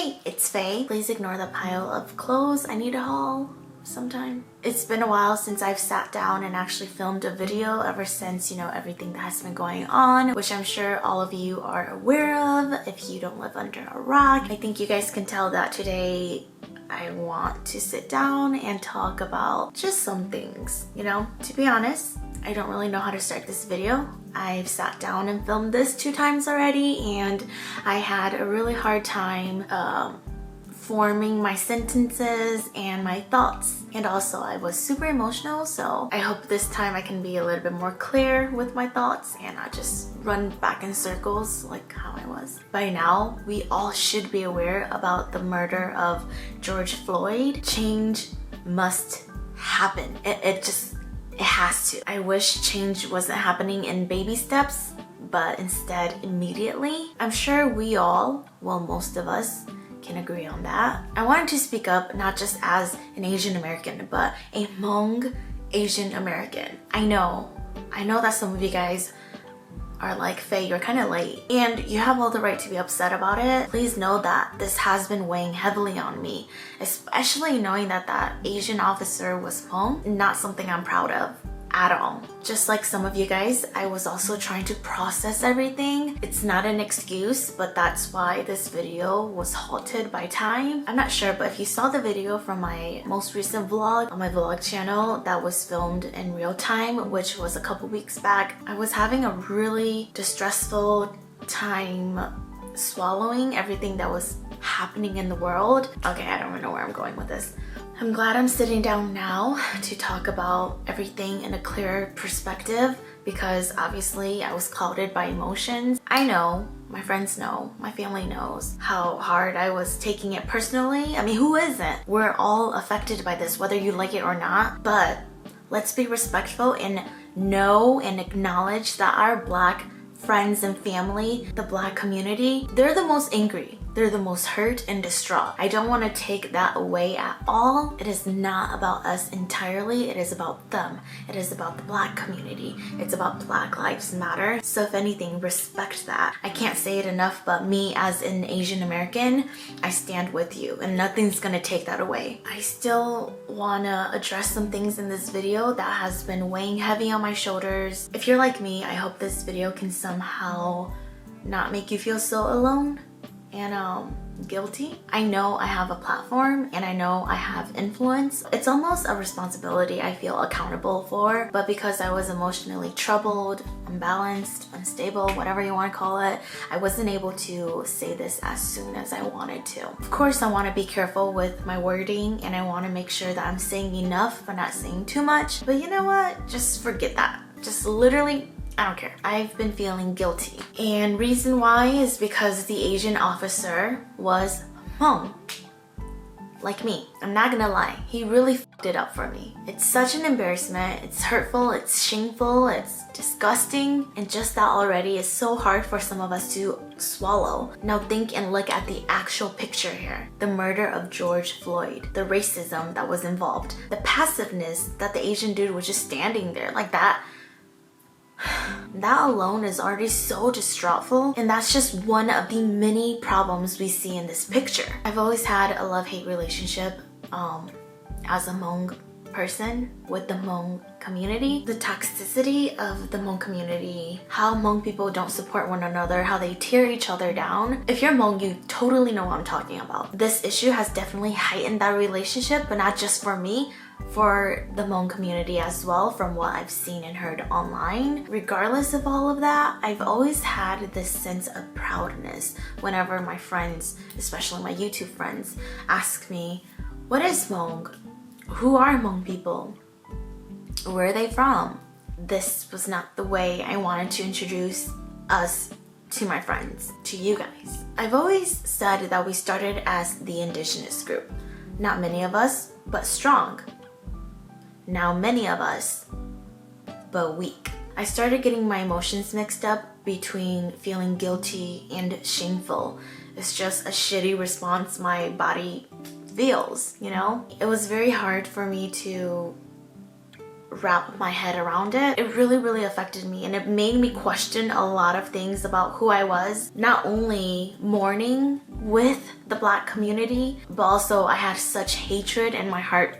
Hey, it's Faye. Please ignore the pile of clothes I need to haul sometime. It's been a while since I've sat down and actually filmed a video ever since, everything that has been going on, which I'm sure all of you are aware of if you don't live under a rock. I think you guys can tell that today I want to sit down and talk about just some things, To be honest, I don't really know how to start this video. I've sat down and filmed this 2 times already and I had a really hard time forming my sentences and my thoughts. And also I was super emotional, so I hope this time I can be a little bit more clear with my thoughts and not just run back in circles like how I was. By now, we all should be aware about the murder of George Floyd. Change must happen. It has to. I wish change wasn't happening in baby steps, but instead immediately. I'm sure we all, well, most of us, can agree on that. I wanted to speak up not just as an Asian American, but a Hmong Asian American. I know that some of you guys are like, Faye, you're kind of late. And you have all the right to be upset about it. Please know that this has been weighing heavily on me, especially knowing that that Asian officer was Hmong. Not something I'm proud of at all. Just like some of you guys, I was also trying to process everything. It's not an excuse, but that's why this video was halted by time. I'm not sure, but if you saw the video from my most recent vlog on my vlog channel that was filmed in real time, which was a couple weeks back, I was having a really distressful time swallowing everything that was happening in the world. Okay, I don't even know where I'm going with this. I'm glad I'm sitting down now to talk about everything in a clearer perspective because obviously I was clouded by emotions. I know, my friends know, my family knows how hard I was taking it personally. I mean, who isn't? We're all affected by this, whether you like it or not, but let's be respectful and know and acknowledge that our Black friends and family, the Black community, they're the most angry. They're the most hurt and distraught. I don't want to take that away at all. It is not about us entirely. It is about them. It is about the Black community. It's about Black Lives Matter. So if anything, respect that. I can't say it enough, but me as an Asian American, I stand with you and nothing's gonna take that away. I still wanna address some things in this video that has been weighing heavy on my shoulders. If you're like me, I hope this video can somehow not make you feel so alone and guilty. I know I have a platform and I know I have influence. It's almost a responsibility I feel accountable for, but because I was emotionally troubled, unbalanced, unstable, whatever you want to call it, I wasn't able to say this as soon as I wanted to. Of course, I want to be careful with my wording and I want to make sure that I'm saying enough but not saying too much. But you know what? Just forget that. Just literally, I don't care. I've been feeling guilty. And reason why is because the Asian officer was Hmong. Like me. I'm not gonna lie. He really fucked it up for me. It's such an embarrassment. It's hurtful. It's shameful. It's disgusting. And just that already is so hard for some of us to swallow. Now think and look at the actual picture here. The murder of George Floyd. The racism that was involved. The passiveness that the Asian dude was just standing there like that. That alone is already so distraughtful, and that's just one of the many problems we see in this picture. I've always had a love-hate relationship as a Hmong person with the Hmong community. The toxicity of the Hmong community, how Hmong people don't support one another, how they tear each other down. If you're Hmong, you totally know what I'm talking about. This issue has definitely heightened that relationship, but not just for me, for the Hmong community as well, from what I've seen and heard online. Regardless of all of that, I've always had this sense of proudness whenever my friends, especially my YouTube friends, ask me, what is Hmong? Who are Hmong people? Where are they from? This was not the way I wanted to introduce us to my friends, to you guys. I've always said that we started as the indigenous group. Not many of us, but strong. Now many of us, but weak. I started getting my emotions mixed up between feeling guilty and shameful. It's just a shitty response my body feels, It was very hard for me to wrap my head around it. It really affected me, and it made me question a lot of things about who I was. Not only mourning with the Black community, but also I had such hatred in my heart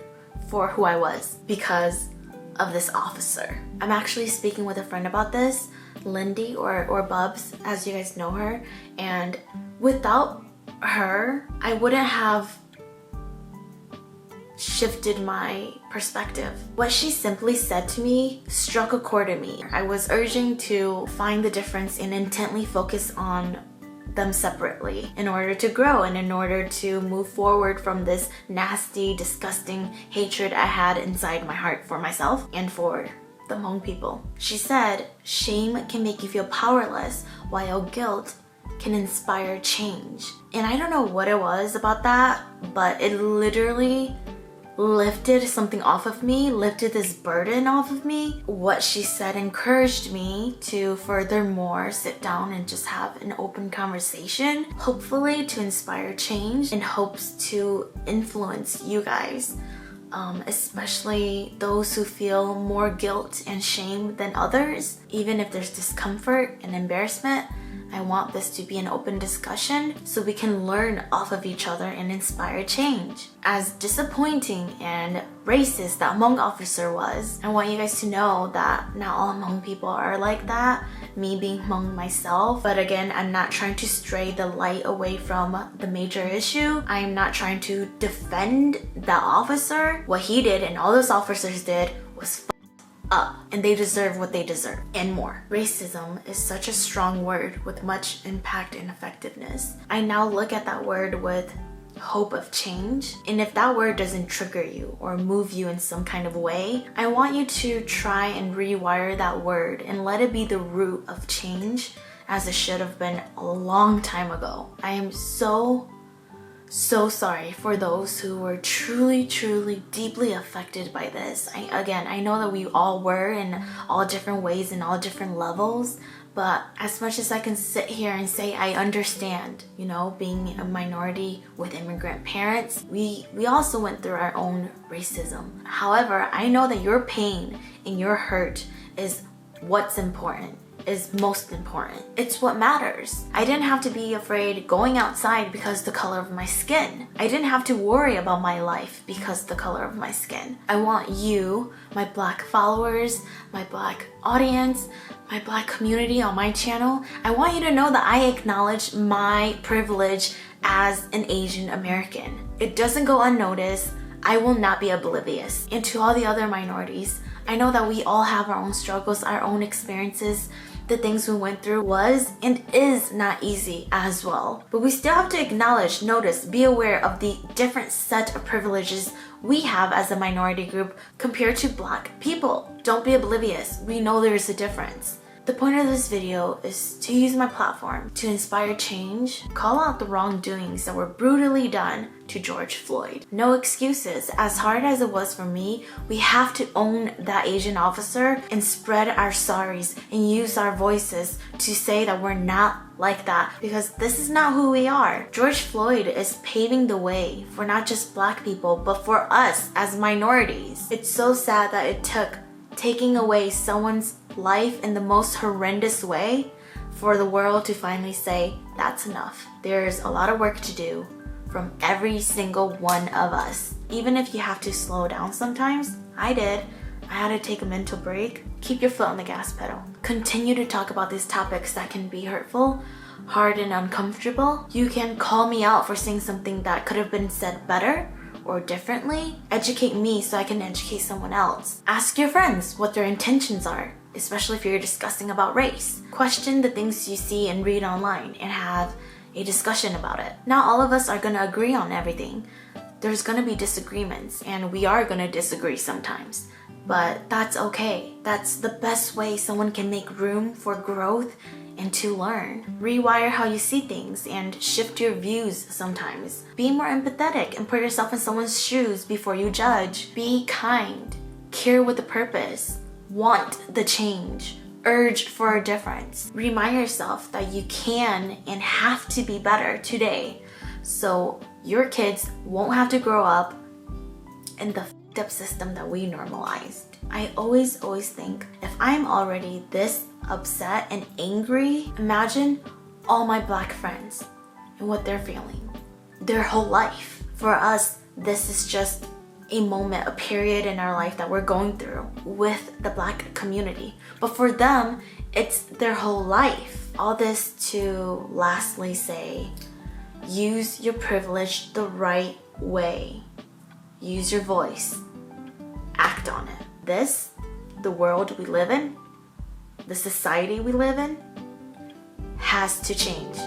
for who I was because of this officer. I'm actually speaking with a friend about this, Lindy or Bubs, as you guys know her, and without her, I wouldn't have shifted my perspective. What she simply said to me struck a chord in me. I was urging to find the difference and intently focus on them separately in order to grow and in order to move forward from this nasty, disgusting hatred I had inside my heart for myself and for the Hmong people. She said, shame can make you feel powerless, while guilt can inspire change. And I don't know what it was about that, but it literally lifted something off of me, lifted this burden off of me. What she said encouraged me to furthermore sit down and just have an open conversation, hopefully to inspire change in hopes to influence you guys, especially those who feel more guilt and shame than others. Even if there's discomfort and embarrassment, I want this to be an open discussion so we can learn off of each other and inspire change. As disappointing and racist that Hmong officer was, I want you guys to know that not all Hmong people are like that, me being Hmong myself. But again, I'm not trying to stray the light away from the major issue. I'm not trying to defend that officer. What he did and all those officers did was up, and they deserve what they deserve and more. Racism is such a strong word with much impact and effectiveness. I now look at that word with hope of change, and if that word doesn't trigger you or move you in some kind of way, I want you to try and rewire that word and let it be the root of change, as it should have been a long time ago. I am so sorry for those who were truly deeply affected by this. I know that we all were in all different ways and all different levels, but as much as I can sit here and say I understand, you know, being a minority with immigrant parents, we also went through our own racism. However, I know that your pain and your hurt is what's important, is most important. It's what matters. I didn't have to be afraid going outside because the color of my skin. I didn't have to worry about my life because the color of my skin. I want you, my Black followers, my Black audience, my Black community on my channel, I want you to know that I acknowledge my privilege as an Asian American. It doesn't go unnoticed. I will not be oblivious. And to all the other minorities, I know that we all have our own struggles, our own experiences. The things we went through was and is not easy as well. But we still have to acknowledge, notice, be aware of the different set of privileges we have as a minority group compared to Black people. Don't be oblivious. We know there is a difference. The point of this video is to use my platform to inspire change, call out the wrongdoings that were brutally done to George Floyd. No excuses. As hard as it was for me, we have to own that Asian officer and spread our sorries and use our voices to say that we're not like that, because this is not who we are. George Floyd is paving the way for not just Black people, but for us as minorities. It's so sad that it took taking away someone's life in the most horrendous way for the world to finally say, that's enough. There's a lot of work to do from every single one of us. Even if you have to slow down sometimes, I did. I had to take a mental break. Keep your foot on the gas pedal. Continue to talk about these topics that can be hurtful, hard, and uncomfortable. You can call me out for saying something that could have been said better or differently. Educate me so I can educate someone else. Ask your friends what their intentions are, especially if you're discussing about race. Question the things you see and read online and have a discussion about it. Not all of us are gonna agree on everything. There's gonna be disagreements, and we are gonna disagree sometimes. But that's okay. That's the best way someone can make room for growth and to learn. Rewire how you see things and shift your views sometimes. Be more empathetic and put yourself in someone's shoes before you judge. Be kind. Care with a purpose. Want the change. Urge for a difference. Remind yourself that you can and have to be better today, so your kids won't have to grow up in the up system that we normalized. I always think, if I'm already this upset and angry, imagine all my Black friends and what they're feeling their whole life. For us, this is just a moment, a period in our life that we're going through with the Black community. But for them, it's their whole life. All this to lastly say, use your privilege the right way. Use your voice. Act on it. The world we live in, the society we live in, has to change.